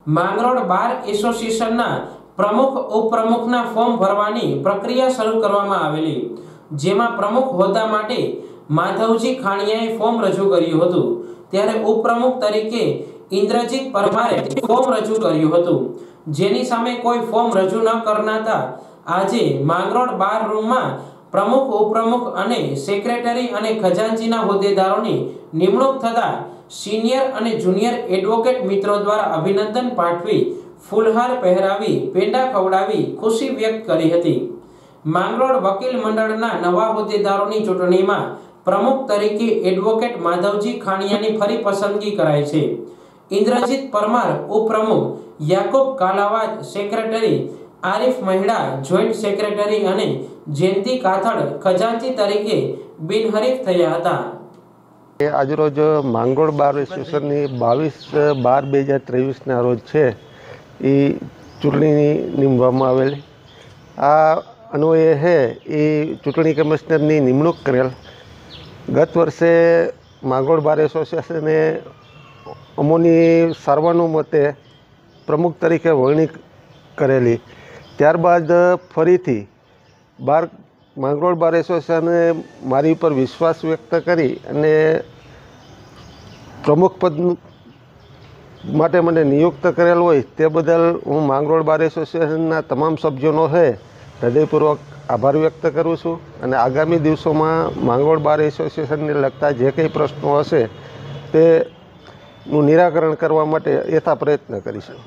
માંગરોળ બાર એસોસિએશનના પ્રમુખ ઉપપ્રમુખના ફોર્મ ભરવાની પ્રક્રિયા શરૂ કરવામાં આવેલી, જેમાં પ્રમુખ હોદ્દા માટે માધવજી ખાણીયાએ ફોર્મ રજૂ કર્યું હતું, ત્યારે ઉપપ્રમુખ તરીકે ઇન્દ્રજીત પરમારે ફોર્મ રજૂ કર્યું હતું, જેની સામે કોઈ ફોર્મ રજૂ ન કરનાતા આજે માંગરોળ બાર રૂમમાં પ્રમુખ, ઉપપ્રમુખ અને સેક્રેટરી અને ખજાનચીના હોદ્દેદારોની નિમણૂક થતા સિનિયર અને જુનિયર એડવોકેટ મિત્રો દ્વારા અભિનંદન પાઠવી ફૂલહાર પહેરાવી પેંડા ખવડાવી ખુશી વ્યક્ત કરી હતી। માંગરોળ વકીલ મંડળના નવા હોદ્દેદારોની ચૂંટણીમાં પ્રમુખ તરીકે એડવોકેટ માધવજી ખાણીયાની ફરી પસંદગી કરાઈ છે। ઇન્દ્રજીત પરમાર ઉપપ્રમુખ, Yakub Kalavaj secretary, Arif Maheda joint secretary અને જયંતિ કાથડ ખજાનચી તરીકે બિનહરીફ થયા હતા। આજરોજ માંગરોળ બાર એસોસિએશનની 22/12/2023ના રોજ છે એ ચૂંટણી નીમવામાં આવેલી। આ અન્વયે છે એ ચૂંટણી કમિશનરની નિમણૂક કરેલ। ગત વર્ષે માંગરોળ બાર એસોસિએશને અમોની સર્વાનુમતે પ્રમુખ તરીકે વરણી કરેલી, ત્યારબાદ ફરીથી માંગરોળ બાર એસોસિએશને મારી ઉપર વિશ્વાસ વ્યક્ત કરી અને પ્રમુખ પદ માટે મને નિયુક્ત કરેલ હોય તે બદલ હું માંગરોળ બાર એસોસિએશનના તમામ સભ્યોનો છે હૃદયપૂર્વક આભાર વ્યક્ત કરું છું અને આગામી દિવસોમાં માંગરોળ બાર એસોસિએશનને લગતા જે કંઈ પ્રશ્નો હશે તેનું નિરાકરણ કરવા માટે યથા પ્રયત્ન કરીશું।